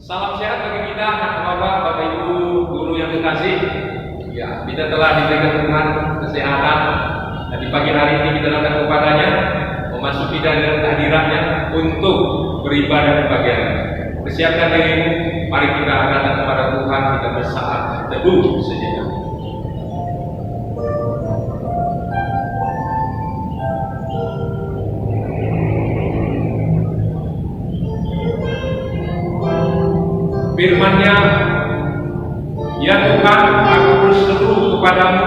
Salam sehat bagi kita, anak-anak, Bapak Ibu, guru yang terkasih. Ya, kita telah diberikan Tuhan kesehatan, dan di pagi hari ini kita datang kepadanya, memasuki dari hadiratnya untuk beribadah di pagi hari. Persiapkan dirimu, mari kita datang kepada Tuhan, kita bersaat teduh sejenak. Firman-Nya, ya Tuhan, aku berseru kepadamu,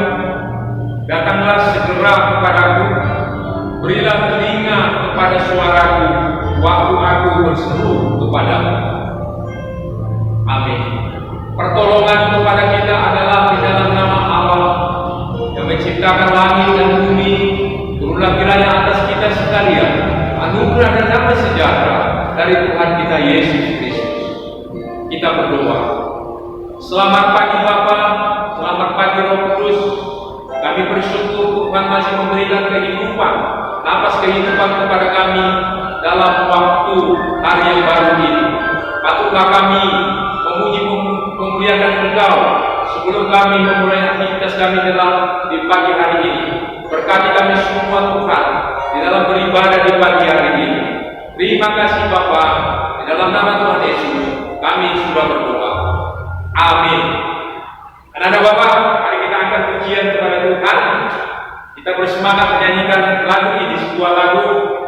datanglah segera kepadaku, berilah telinga kepada suaraku, waktu aku berseru kepadamu. Amin. Pertolongan kepada kita adalah di dalam nama Allah yang menciptakan langit dan bumi. Turunlah kiranya atas kita sekalian anugerah dan damai sejahtera dari Tuhan kita Yesus Kristus. Kita berdoa. Selamat pagi Bapa, selamat pagi Roh Kudus. Kami bersyukur Tuhan masih memberikan kehidupan, napas kehidupan kepada kami dalam waktu hari yang baru ini. Patutlah kami memuji memuliakan Engkau sebelum kami memulai aktivitas kami di pagi hari ini. Berkati kami semua Tuhan di dalam beribadah di pagi hari ini. Terima kasih Bapa, di dalam nama Tuhan Yesus kami sudah berdoa. Amin. Anak-anak Bapak, mari kita angkat pujian kepada Tuhan. Kita bersemangat menyanyikan lagu ini, sebuah lagu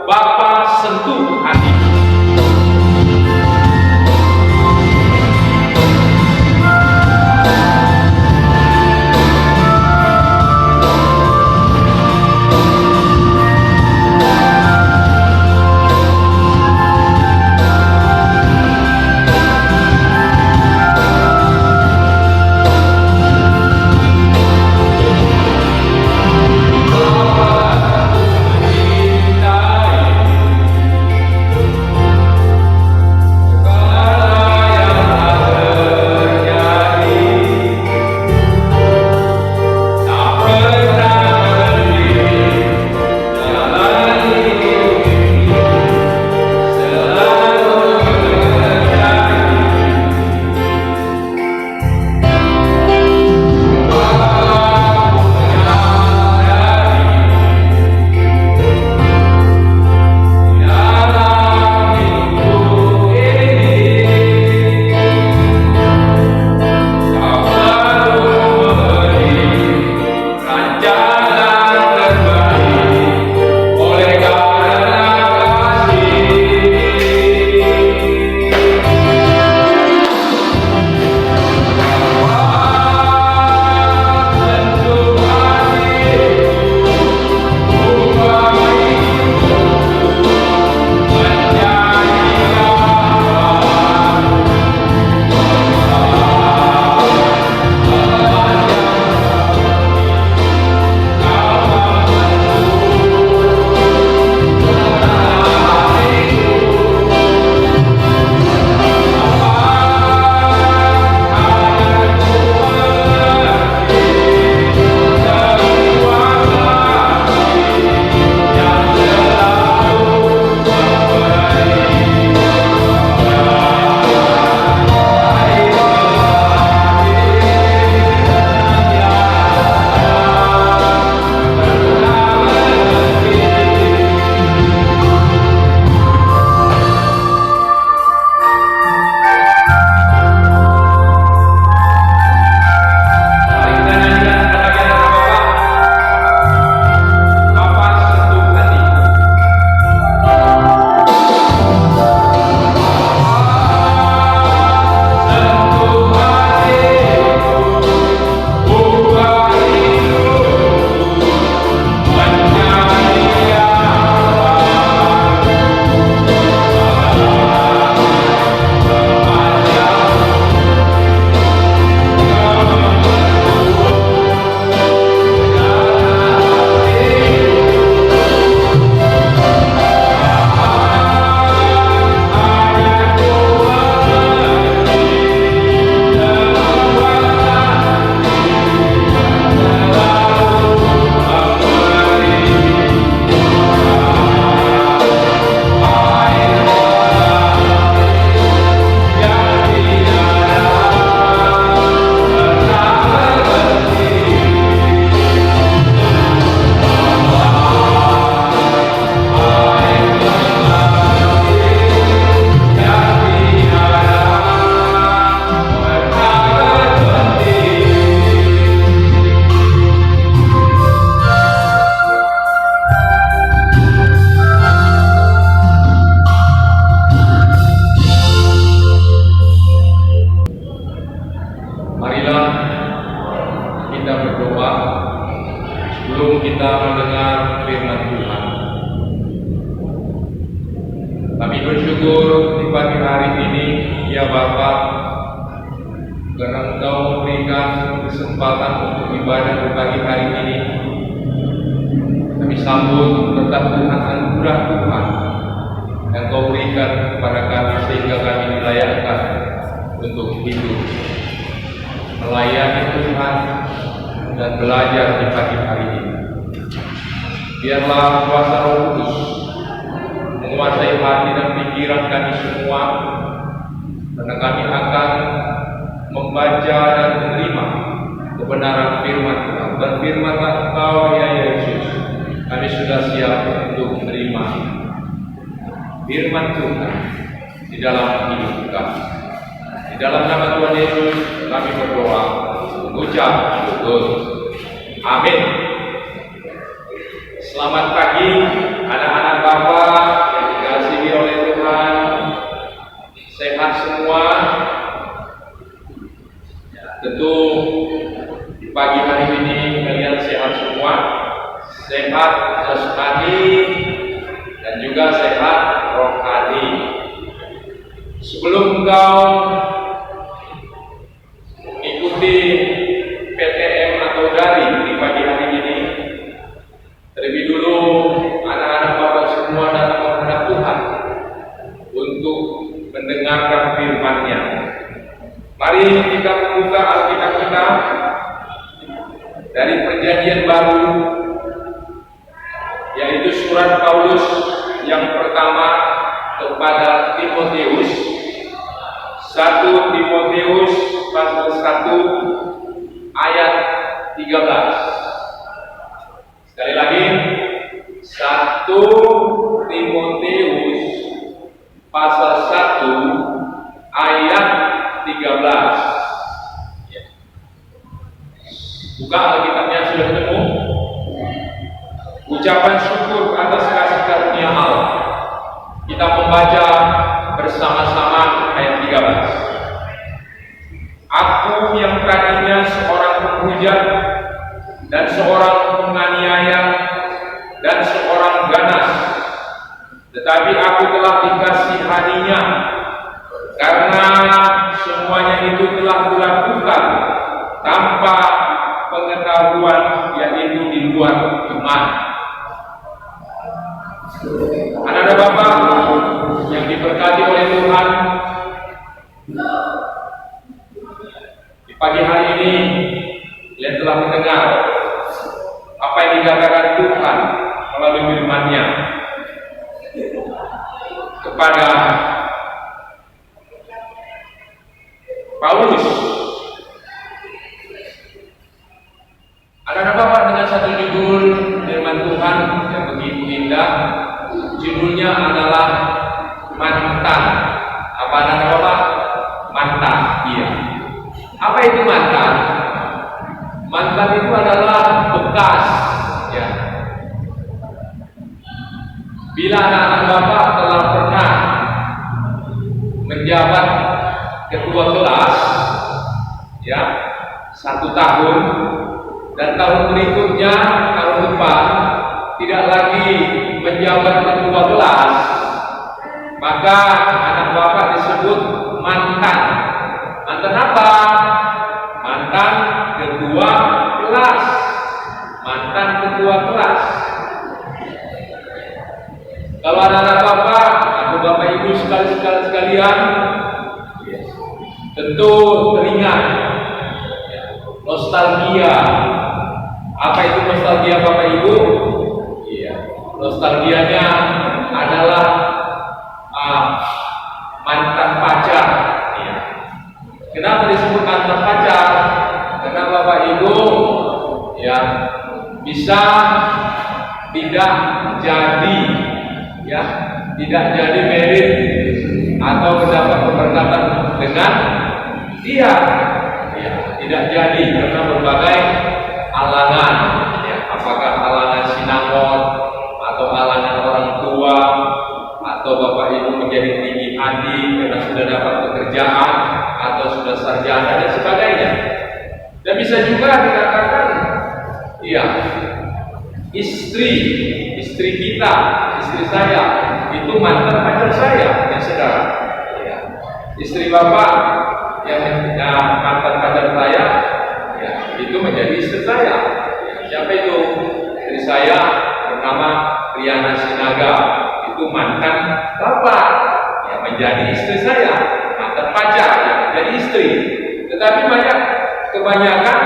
Bapa Sentuh Hati. hari ini, ya Bapa, karena Engkau memberikan kesempatan untuk ibadah di pagi hari ini. Kami sambut berkat Tuhan, anugerah Tuhan yang Kau berikan kepada kami sehingga kami dilayakkan untuk hidup melayani Tuhan dan belajar di pagi hari ini. Biarlah kuasa Roh Kudus menguasai hati dan pikiran kami semua, karena kami akan membaca dan menerima kebenaran firman Tuhan. Berfirmanlah Engkau, ya Yesus, kami sudah siap untuk menerima firman Tuhan di dalam hidup kami. Di dalam nama Tuhan Yesus kami berdoa, mengucap syukur. Amin. Selamat pagi anak-anak Bapak yang dikasihi oleh Tuhan. Sehat semua. Tentu di pagi hari ini kalian sehat semua. Sehat jasmani dan juga sehat rohani. Sebelum kau mengikuti PTM atau daring di pagi hari ini, terlebih dulu anak-anak Bapak semua datang menghadap Tuhan untuk mendengarkan firman-Nya. Mari kita membuka Alkitab kita dari Perjanjian Baru, yaitu surat Paulus yang pertama kepada Timotius, 1 Timotius pasal 1 ayat 13. Sekali lagi, 1 Timotius pasal 1 ayat 13. Buka Alkitabnya, sudah ketemu? Ucapan syukur atas kasih karunia Allah. Kita membaca bersama-sama ayat 13. Aku yang tadinya seorang penghujat dan seorang penganiaya dan seorang ganas, tetapi aku telah dikasihaninya, karena semuanya itu telah kulakukan tanpa pengetahuan, yaitu di luar iman. Anak-anak Bapak yang diberkati oleh Tuhan, di pagi hari ini kalian telah mendengar apa yang dikatakan Tuhan melalui firman-Nya kepada Paulus. Anak-anak Bapak, dengan satu judul firman Tuhan yang begitu indah, judulnya adalah mantan. Apa anak-anak Bapak? Mantan. Iya. Apa itu mantan? Mantan itu adalah bekas, ya. Bila anak-anak Bapak telah pernah menjabat ketua kelas, ya, 1 tahun, dan tahun berikutnya, tahun depan tidak lagi menjabat ketua kelas, maka anak Bapak disebut mantan. Mantan apa? Mantan ketua kelas. Mantan ketua kelas. Kalau anak-anak Bapak atau Bapak Ibu sekalian, tentu teringat nostalgia. Apa itu nostalgia Bapak Ibu? Iya, nostalgianya adalah mantan pacar. Iya. Kenapa disebut mantan pacar? Karena Bapak Ibu ya bisa tidak jadi, ya, tidak jadi merit atau mendapat keberkatan dengan dia, ya, tidak jadi karena berbagai halangan, ya, apakah halangan sinamon atau halangan orang tua, atau Bapak Ibu menjadi tinggi hati karena sudah dapat pekerjaan atau sudah sarjana dan sebagainya. Dan bisa juga dikatakan, iya, istri kita, istri saya itu mantan pacar saya, ya saudara. Ya. istri bapak yang mantan pacar saya, ya itu menjadi istri saya. Siapa itu? Istri saya bernama Riana Sinaga, itu mantan bapak, ya menjadi istri saya. Mantan pacar, ya menjadi istri. Tetapi kebanyakan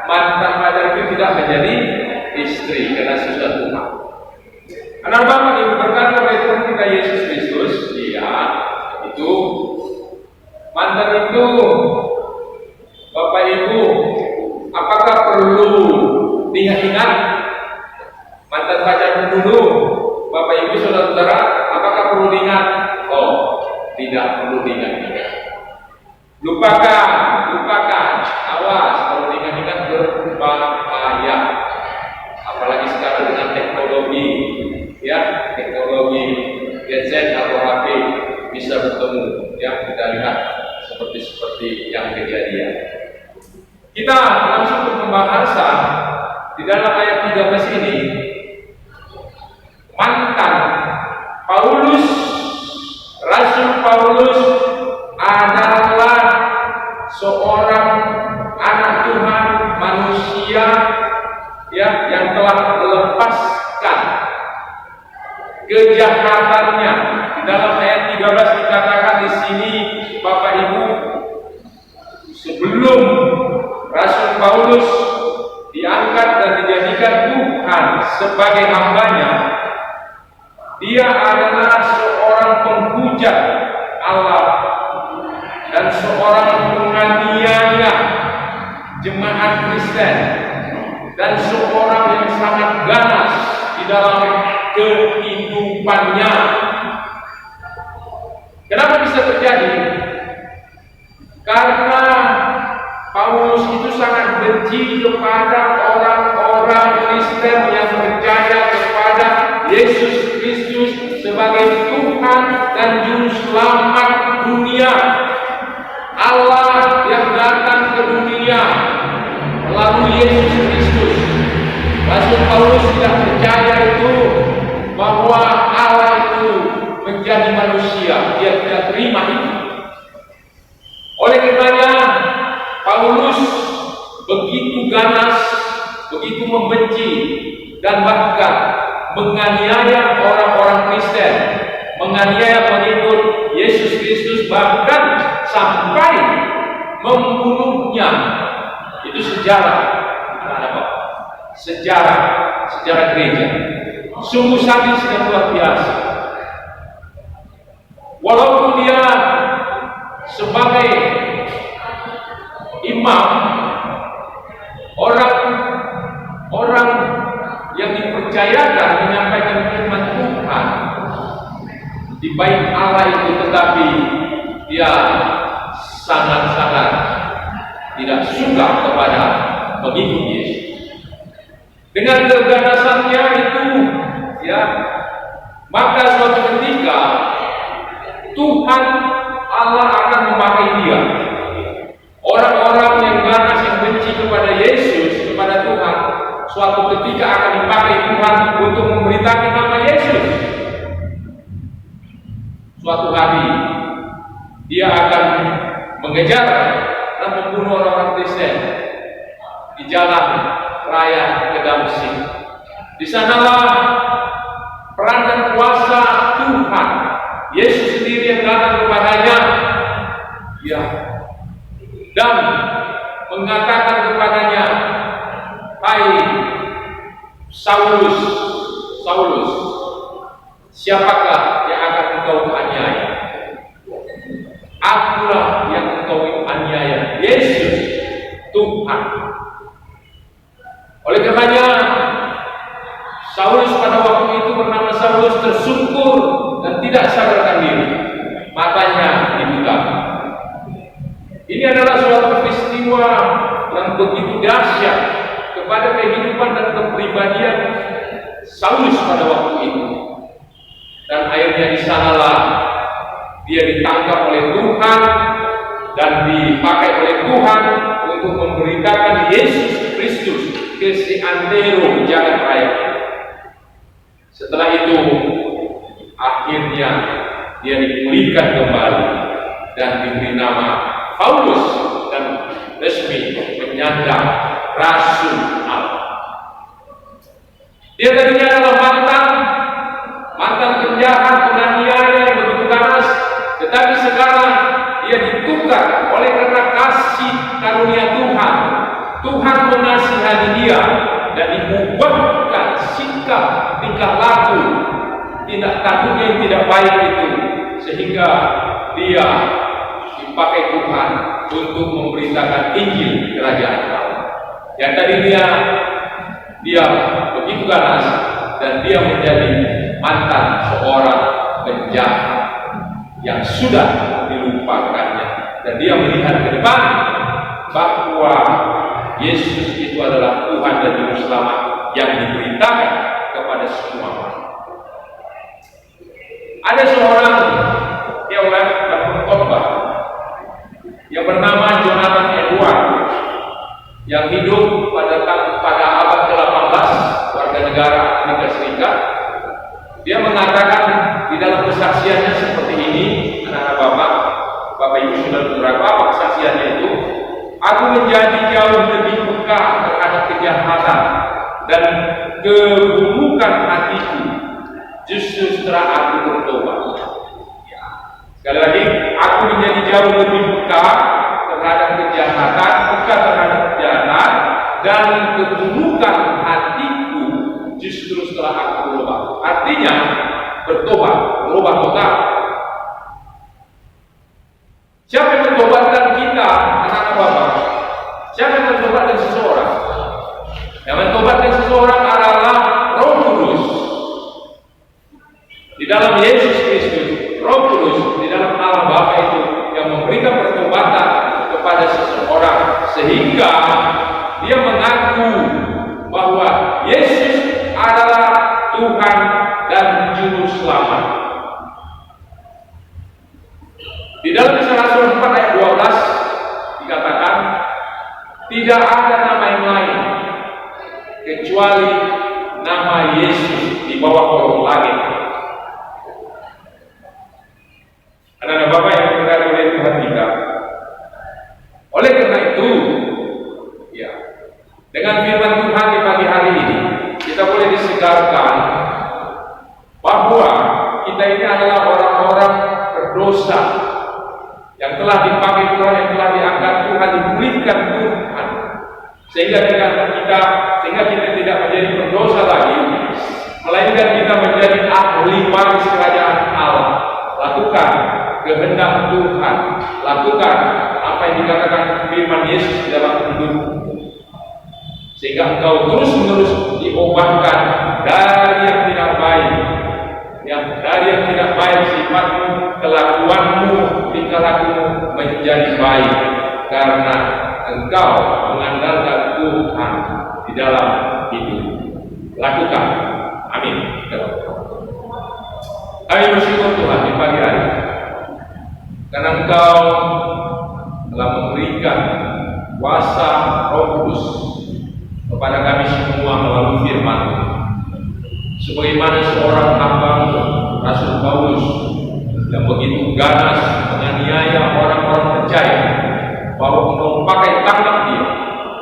mantan pacar itu tidak menjadi istri karena susah Tuhan. Anak bapak ibu berkata oleh Tuhan kita Yesus Kristus, dia itu mantan itu, bapak ibu, apakah perlu diingat-ingat mantan pacar dulu? Bapak ibu saudara-saudara, apakah perlu diingat? Oh, tidak perlu diingat-ingat. Lupakan. Awas kalau diingat-ingat berbahaya. Apalagi sekarang dengan teknologi, ya teknologi gadget atau HP bisa bertemu, ya kita lihat seperti yang kejadian. Kita langsung ke pembahasan di dalam ayat 13 ini. Mantan Paulus, Rasul Paulus adalah seorang anak Tuhan, manusia ya yang telah melepaskan kejahatannya. Di dalam ayat 13 dikatakan di sini, Bapak Ibu, sebelum Rasul Paulus diangkat dan dijadikan Tuhan sebagai hambanya, dia adalah seorang penghujat Allah dan seorang penganiaya jemaat Kristen dan seorang yang sangat ganas di dalam kehidupannya. Kenapa bisa terjadi? Karena Paulus itu sangat benci kepada orang-orang Kristen yang percaya kepada Yesus Kristus sebagai Tuhan dan Juru Selamat dunia. Allah yang datang ke dunia melalui Yesus Kristus. Rasul Paulus tidak percaya itu bahwa Allah itu menjadi manusia. Dia tidak terima itu. Oleh karenanya Paulus begitu ganas, begitu membenci dan bahkan menganiaya orang-orang Kristen, menganiaya pengikut Yesus Kristus, bahkan sampai membunuhnya. Itu sejarah, sejarah gereja. Sungguh sadis dan luar biasa. Walaupun dia sebagai imam, orang yang dipercayakan menyampaikan firman Tuhan di bait Allah itu, tetapi dia sangat-sangat tidak suka kepada pengikut Yesus. Dengan keganasannya itu, ya, maka suatu ketika Tuhan Allah akan memakai dia. Orang-orang yang ganas, yang benci kepada Yesus, kepada Tuhan, suatu ketika akan dipakai Tuhan untuk memberitakan nama Yesus. Suatu hari dia akan mengejar dan membunuh orang-orang Kristen di jalan raya ke Damsyik. Di sanalah peran dan kuasa Tuhan Yesus sendiri yang datang kepadanya, ya, dan mengatakan kepadanya, "Hai Saulus, Saulus, siapakah yang akan engkau aniaya?" "Akulah yang engkau aniaya, Yesus, Tuhan." Oleh karenanya Saulus pada waktu itu bernama Saulus tersungkur dan tidak sadarkan diri, matanya dibutakan. Ini adalah suatu peristiwa yang begitu dahsyat kepada kehidupan dan kepribadian Saulus pada waktu itu. Dan akhirnya di sanalah dia ditangkap oleh Tuhan dan dipakai oleh Tuhan untuk memberitakan Yesus Kristus ke seantero jagat raya. Setelah itu akhirnya dia dipulihkan kembali dan diberi nama Paulus dan resmi menyandang Rasul Allah. Dia tadinya adalah mantan penjahat, penganiaya yang begitu ganas, tetapi sekarang dia ditukar oleh karena kasih karunia Tuhan. Tuhan mengasihani dia dan diubahkan sikap, tingkah laku, tindak tanduknya yang tidak baik itu, sehingga dia dipakai Tuhan untuk memberitakan Injil Kerajaan Allah. Yang tadinya dia begitu ganas dan dia menjadi mantan seorang penjahat yang sudah dilupakannya, dan dia melihat ke depan bahwa Yesus itu adalah Tuhan dan Juru Selamat yang diberitakan kepada semua orang. Ada seorang teolog dan pengkhotbah yang bernama Jonathan Edwards yang hidup pada abad ke-18, warga negara Amerika Serikat. Dia mengatakan di dalam kesaksiannya seperti ini, anak-anak Bapak Ibu sudah berapa apa kesaksiannya itu? Aku menjadi jauh lebih peka terhadap kejahatan dan keburukan hatiku justru setelah aku bertobat. Sekali lagi, aku menjadi jauh lebih peka terhadap kejahatan, dan keburukan hatiku justru setelah aku bertobat. Artinya bertobat, berubah total. Siapa yang mentobatkan kita, anak-anak Bapak? Siapa yang mentobatkan seseorang? Yang mentobatkan seseorang adalah Roh Kudus. Di dalam Yesus Kristus, Roh Kudus di dalam Allah Bapa itu yang memberikan pertobatan kepada seseorang, sehingga dia mengaku bahwa Yesus adalah Tuhan dan Juru Selamat. Di dalam Kisah Rasul 4 ayat 12 dikatakan, tidak ada nama yang lain kecuali nama Yesus di bawah kolong langit. Anak-anak Bapak yang diberkati oleh Tuhan kita. Oleh karena itu, ya, dengan firman Tuhan di pagi hari ini, kita boleh disegarkan bahwa kita ini adalah orang-orang berdosa yang telah dipakai Tuhan, yang telah diangkat Tuhan, dipulihkan Tuhan, sehingga kita tidak menjadi berdosa lagi, melainkan kita menjadi ahli waris kerajaan Allah. Lakukan kehendak Tuhan, lakukan apa yang dikatakan firman Yesus di dalam hidupmu, sehingga engkau terus-menerus diubahkan dari yang tidak baik, sifatmu, kelakuanmu, tingkah lakumu menjadi baik karena engkau mengandalkan Tuhan di dalam hidup. Lakukan. Amin. Kami bersyukur Tuhan di pagi hari karena Engkau telah memberikan kuasa Roh Kudus kepada kami semua melalui firman. Sebagaimana seorang hamba Rasul Paulus yang begitu ganas menganiaya orang-orang percaya, bahwa Engkau memakai tangan dia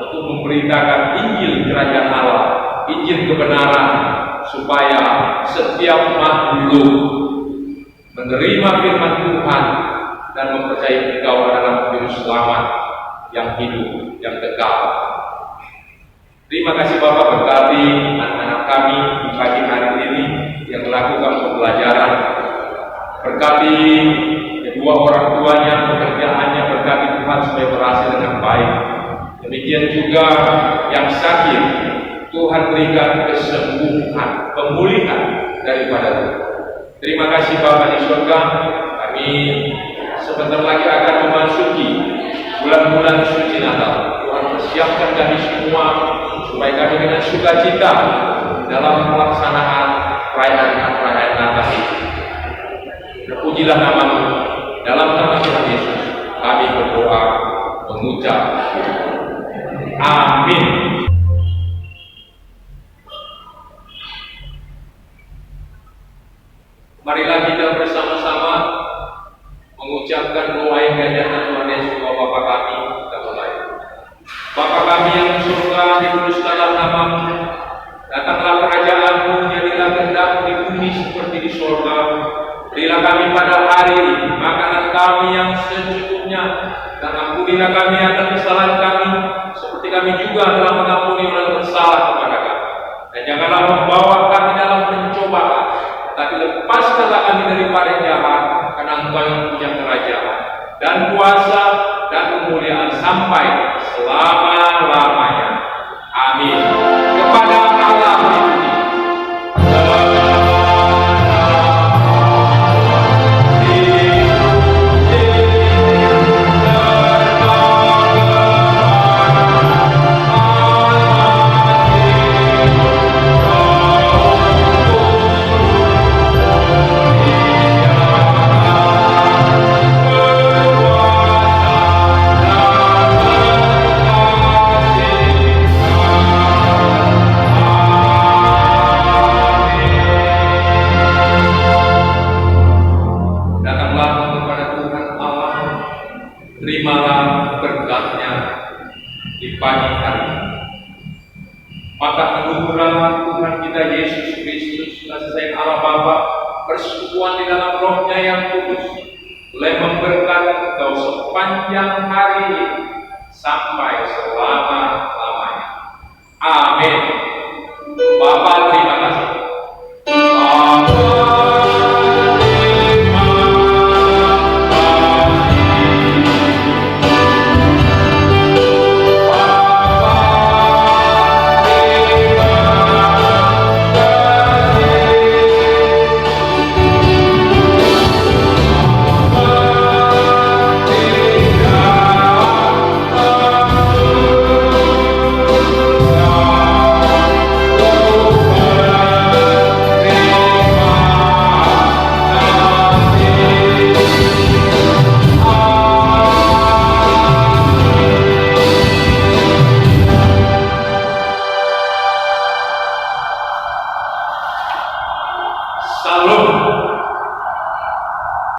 untuk memberitakan Injil Kerajaan Allah, Injil kebenaran, supaya setiap makhluk menerima firman Tuhan dan mempercayai Engkau adalah Juru Selamat yang hidup, yang kekal. Terima kasih Bapak, berkati anak-anak kami di pagi hari ini yang melakukan pembelajaran. Berkati kedua orang tuanya, pekerjaannya, berkati Tuhan supaya berhasil dengan baik. Demikian juga yang sakit, Tuhan berikan kesembuhan, pemulihan daripada Tuhan. Terima kasih Bapak di surga. Kami sebentar lagi akan memasuki bulan-bulan suci Natal. Tuhan persiapkan kami semua supaya kami dengan sukacita dalam pelaksanaan perayaan Natal ini. Terpujilah nama-Mu. Dalam nama Tuhan Yesus kami berdoa mengucap amin. Marilah kita bersama-sama mengucapkan doa yang diajarkan Tuhan Yesus bahwa Bapa kami, kita mulai. Bapa kami yang di surga, dikuduskanlah namamu, datanglah kerajaan-Mu, jadilah kehendak-Mu di bumi seperti di surga. Berilah kami pada hari ini makanan kami yang secukupnya, dan ampunilah kami akan kesalahan kami, seperti kami juga telah mengampuni orang bersalah kepada kami. Dan janganlah membawa kami dalam pencobaan, tapi lepaskanlah kami daripada yang jahat, karena Engkau yang punya kerajaan dan kuasa dan kemuliaan sampai selama-lamanya. Amin. Kepada Allah beribu. Terimalah berkatnya di pagi hari. Maka anugerah Tuhan kita Yesus Kristus, kasih sayang Allah Bapa, persekutuan di dalam Roh-Nya yang kudus, boleh memberkati engkau sepanjang hari ini sampai selama-lamanya. Amin. Bapa, terima kasih. Salam.